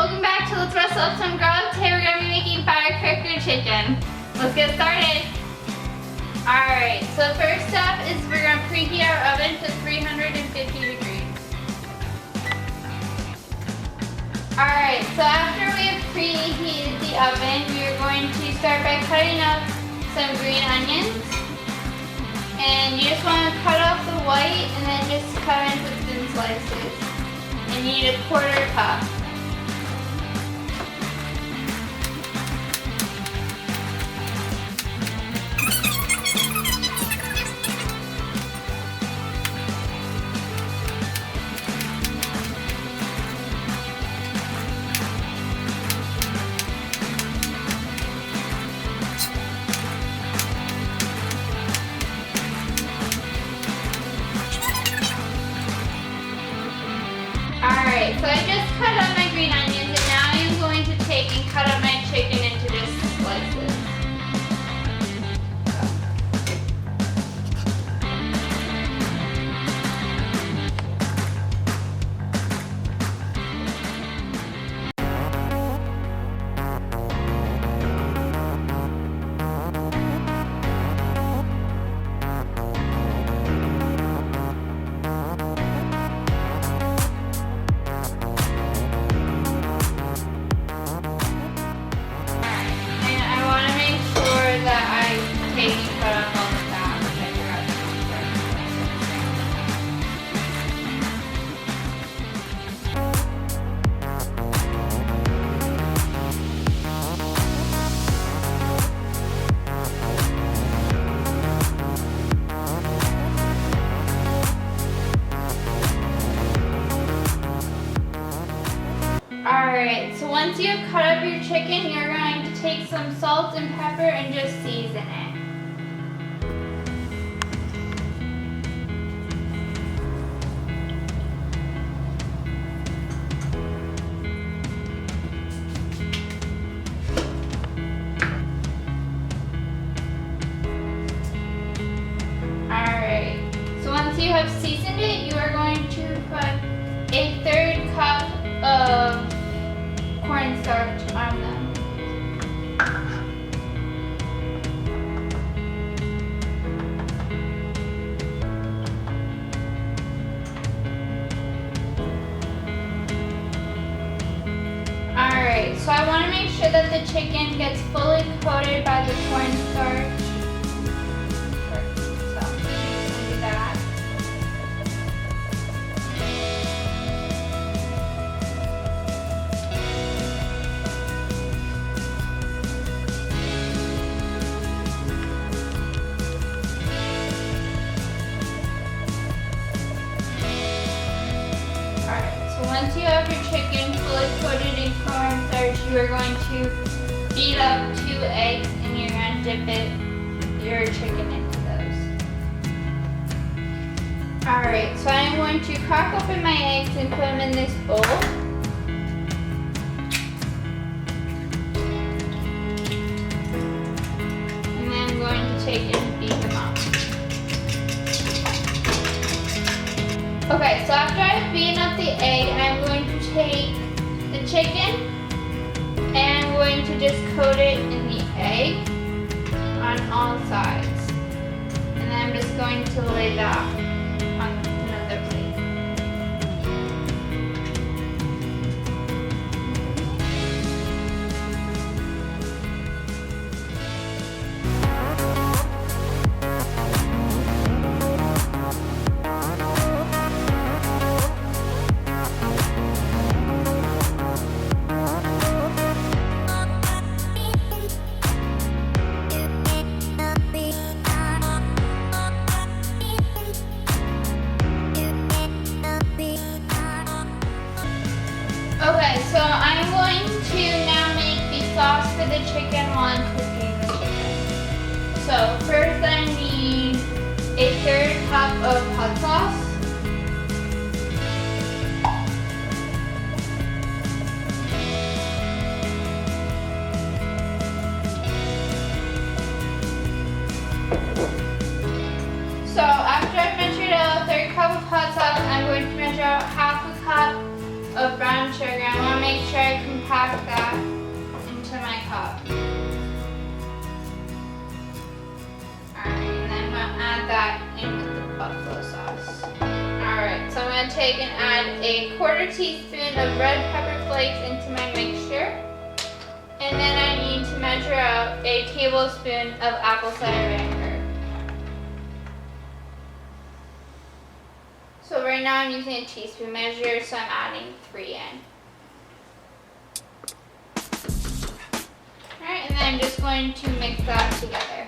welcome back to Let's Wrestle Up Some Grubs. Today we're going to be making FireCracker Chicken. Let's get started. Alright, so the first step is we're going to preheat our oven to 350 degrees. Alright, so after we have preheated the oven, we are going to start by cutting up some green onions. And you just want to cut off the white and then just cut into thin slices. And you need a 1/4 cup. Alright, so I just cut up my green onions and now I'm going to take and cut up my chicken into just slices. Cut off all the fat, which I forgot to. Alright, so once you have cut up your chicken, you're going to take some salt and pepper and just season it. Once you have seasoned it, you are going to put a 1/3 cup of cornstarch on them. Alright, so I want to make sure that the chicken gets fully coated by the cornstarch. Once you have your chicken fully coated in cornstarch, you are going to beat up 2 eggs and you're going to dip your chicken into those. Alright, so I'm going to crack open my eggs and put them in this bowl. And then I'm going to take and beat them up. Okay, so after I've beaten up the egg, I'm going to take the chicken and I'm going to just coat it in the egg on all sides. And then I'm just going to lay that on another plate. Okay, so I'm going to now make the sauce for the chicken while I'm cooking the chicken. So first I need a 1/3 cup of hot sauce. So after I've measured out a 1/3 cup of hot sauce, I'm going to measure out 1/2 cup of brown sugar. I want to make sure I compact that into my cup. Alright, and then I'm going to add that in with the buffalo sauce. Alright, so I'm going to take and add a 1/4 teaspoon of red pepper flakes into my mixture. And then I need to measure out a tablespoon of apple cider vinegar. So right now I'm using a teaspoon measure, so I'm adding 3 in. Alright, and then I'm just going to mix that together.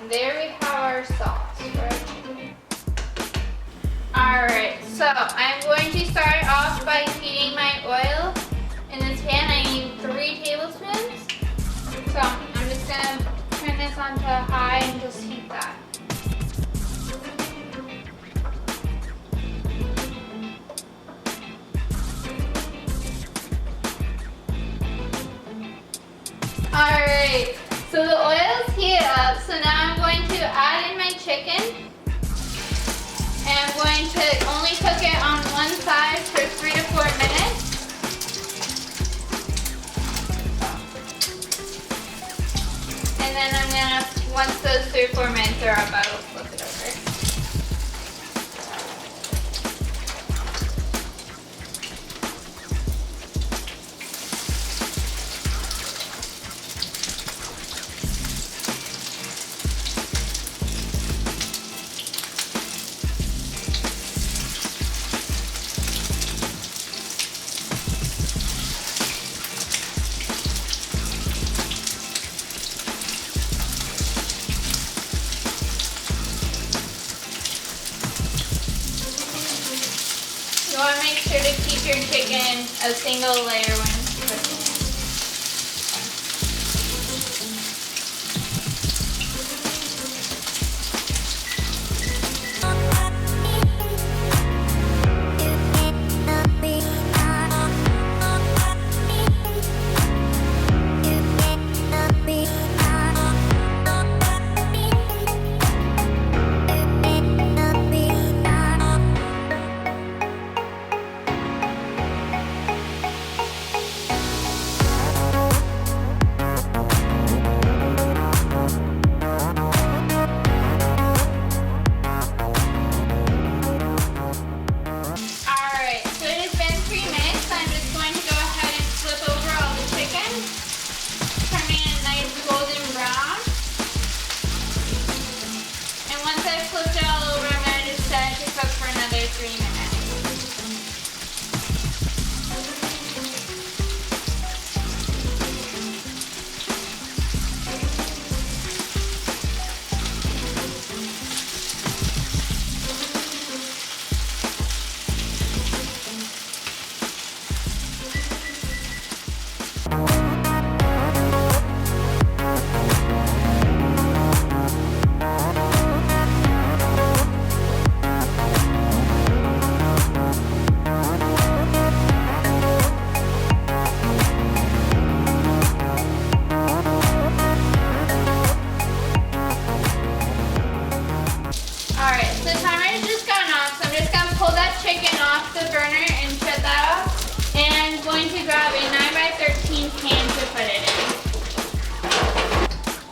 There we have our sauce for our chicken. Alright, so I'm going to start off by heating my oil. In this pan I need 3 tablespoons. So I'm just going to turn this on to high and just heat that. Alright, so the oil's heated up, so now I'm going to add in my chicken. And I'm going to only cook it on one side for 3 to 4 minutes. And then I'm gonna, once those 3 or 4 minutes are up, I will flip it over. You want to make sure to keep your chicken a single layer when cooking it.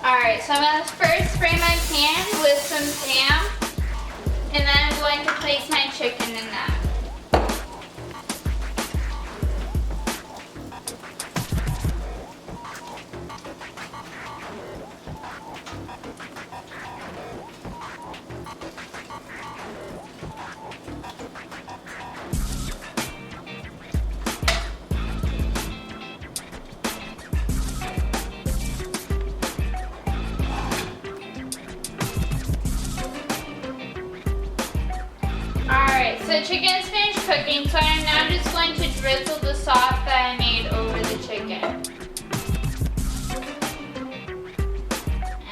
Alright, so I'm going to first spray my pan with some Sam, and then I'm going to place my chicken in that. Alright, so chicken's finished cooking, so I'm now just going to drizzle the sauce that I made over the chicken.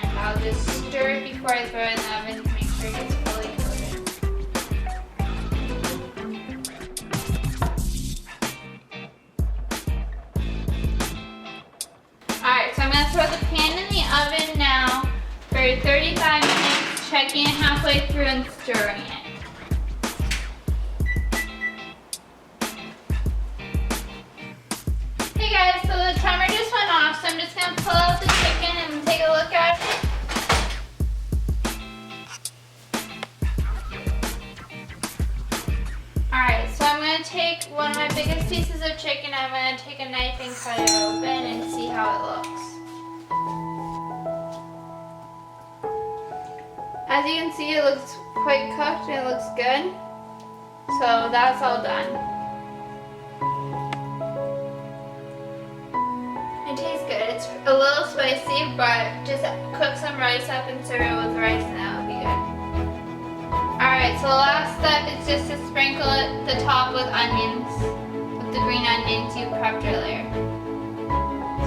And I'll just stir it before I throw it in the oven to make sure it gets fully coated. Alright, so I'm going to throw the pan in the oven now. 35 minutes, checking it halfway through and stirring it. Hey guys, so the timer just went off, so I'm just going to pull out the chicken and take a look at it. Alright, so I'm going to take one of my biggest pieces of chicken, I'm going to take a knife and cut it open and see how it looks. As you can see, it looks quite cooked and it looks good. So that's all done. It tastes good. It's a little spicy, but just cook some rice up and serve it with rice and that will be good. Alright, so the last step is just to sprinkle the top with onions, with the green onions you prepped earlier.